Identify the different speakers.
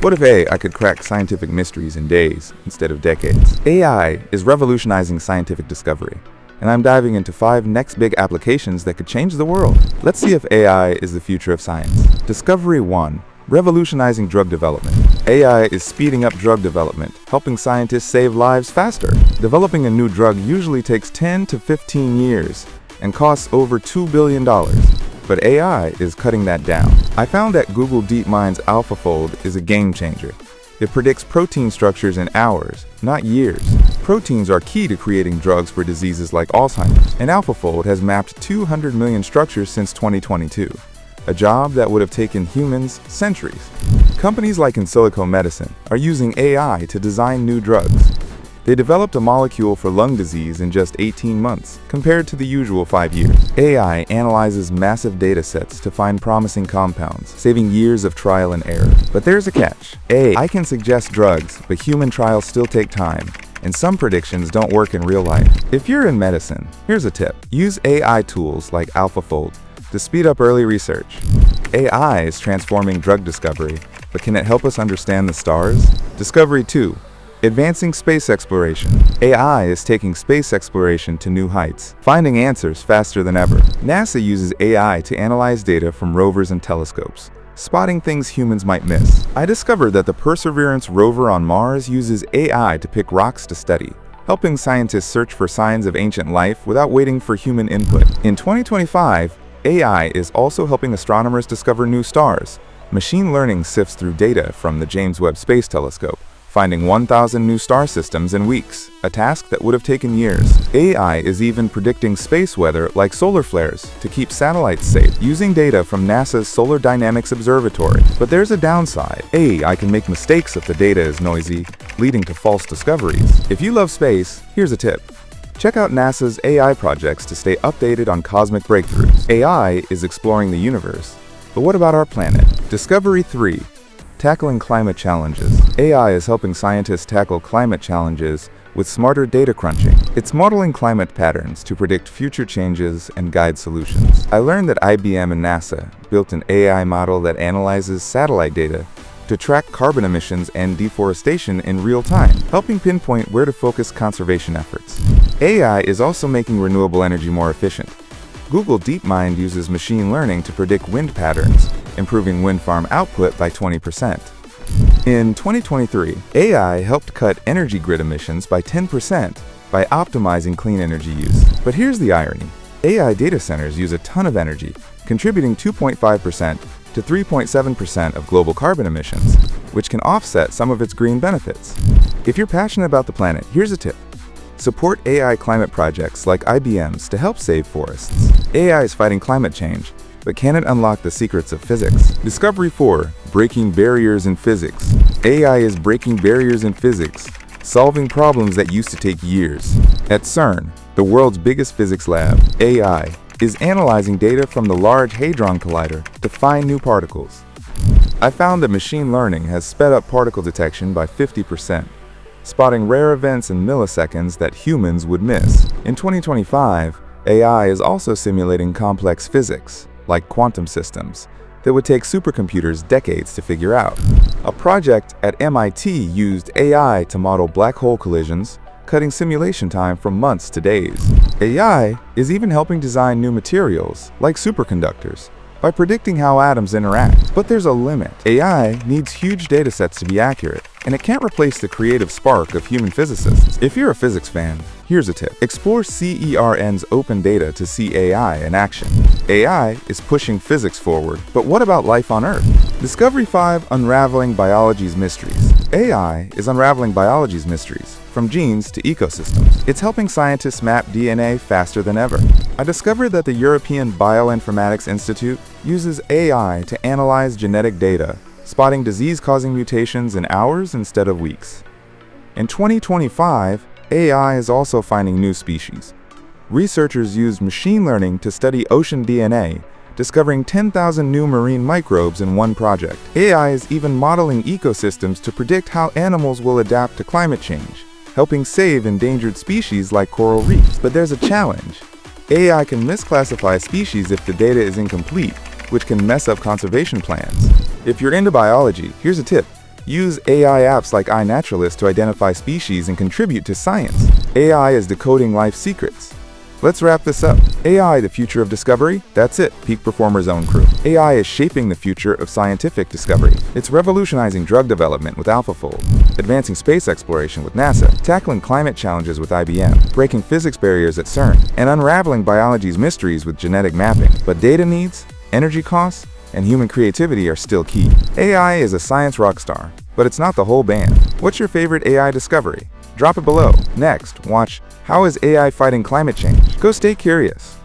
Speaker 1: What if AI could crack scientific mysteries in days instead of decades? AI is revolutionizing scientific discovery, and I'm diving into 5 next big applications that could change the world. Let's see if AI is the future of science. Discovery 1. Revolutionizing drug development. AI is speeding up drug development, helping scientists save lives faster. Developing a new drug usually takes 10 to 15 years and costs over $2 billion. But AI is cutting that down. I found that Google DeepMind's AlphaFold is a game changer. It predicts protein structures in hours, not years. Proteins are key to creating drugs for diseases like Alzheimer's, and AlphaFold has mapped 200 million structures since 2022, a job that would have taken humans centuries. Companies like Insilico Medicine are using AI to design new drugs. They developed a molecule for lung disease in just 18 months, compared to the usual 5 years. AI analyzes massive data sets to find promising compounds, saving years of trial and error. But there's a catch. AI can suggest drugs, but human trials still take time, and some predictions don't work in real life. If you're in medicine, here's a tip. Use AI tools like AlphaFold to speed up early research. AI is transforming drug discovery, but can it help us understand the stars? Discovery 2. Advancing space exploration. AI is taking space exploration to new heights, finding answers faster than ever. NASA uses AI to analyze data from rovers and telescopes, spotting things humans might miss. I discovered that the Perseverance rover on Mars uses AI to pick rocks to study, helping scientists search for signs of ancient life without waiting for human input. In 2025, AI is also helping astronomers discover new stars. Machine learning sifts through data from the James Webb Space Telescope, finding 1,000 new star systems in weeks, a task that would have taken years. AI is even predicting space weather like solar flares to keep satellites safe, using data from NASA's Solar Dynamics Observatory. But there's a downside. AI can make mistakes if the data is noisy, leading to false discoveries. If you love space, here's a tip. Check out NASA's AI projects to stay updated on cosmic breakthroughs. AI is exploring the universe. But what about our planet? Discovery 3. Tackling climate challenges. AI is helping scientists tackle climate challenges with smarter data crunching. It's modeling climate patterns to predict future changes and guide solutions. I learned that IBM and NASA built an AI model that analyzes satellite data to track carbon emissions and deforestation in real time, helping pinpoint where to focus conservation efforts. AI is also making renewable energy more efficient. Google DeepMind uses machine learning to predict wind patterns, improving wind farm output by 20%. In 2023, AI helped cut energy grid emissions by 10% by optimizing clean energy use. But here's the irony. AI data centers use a ton of energy, contributing 2.5% to 3.7% of global carbon emissions, which can offset some of its green benefits. If you're passionate about the planet, here's a tip. Support AI climate projects like IBM's to help save forests. AI is fighting climate change, but can it unlock the secrets of physics? Discovery 4. Breaking barriers in physics. AI is breaking barriers in physics, solving problems that used to take years. At CERN, the world's biggest physics lab, AI is analyzing data from the Large Hadron Collider to find new particles. I found that machine learning has sped up particle detection by 50%. Spotting rare events in milliseconds that humans would miss. In 2025, AI is also simulating complex physics, like quantum systems, that would take supercomputers decades to figure out. A project at MIT used AI to model black hole collisions, cutting simulation time from months to days. AI is even helping design new materials, like superconductors, by predicting how atoms interact. But there's a limit. AI needs huge data sets to be accurate, and it can't replace the creative spark of human physicists. If you're a physics fan, here's a tip. Explore CERN's open data to see AI in action. AI is pushing physics forward, but what about life on Earth? Discovery 5. Unraveling biology's mysteries. AI is unraveling biology's mysteries, from genes to ecosystems. It's helping scientists map DNA faster than ever. I discovered that the European Bioinformatics Institute uses AI to analyze genetic data, spotting disease-causing mutations in hours instead of weeks. In 2025, AI is also finding new species. Researchers used machine learning to study ocean DNA, discovering 10,000 new marine microbes in one project. AI is even modeling ecosystems to predict how animals will adapt to climate change, helping save endangered species like coral reefs. But there's a challenge. AI can misclassify species if the data is incomplete, which can mess up conservation plans. If you're into biology, here's a tip. Use AI apps like iNaturalist to identify species and contribute to science. AI is decoding life secrets. Let's wrap this up. AI, the future of discovery? That's it, Peak Performer's own crew. AI is shaping the future of scientific discovery. It's revolutionizing drug development with AlphaFold, advancing space exploration with NASA, tackling climate challenges with IBM, breaking physics barriers at CERN, and unraveling biology's mysteries with genetic mapping. But data needs, energy costs, and human creativity are still key. AI is a science rock star, but it's not the whole band. What's your favorite AI discovery? Drop it below. Next, watch How is AI Fighting Climate Change? Go stay curious.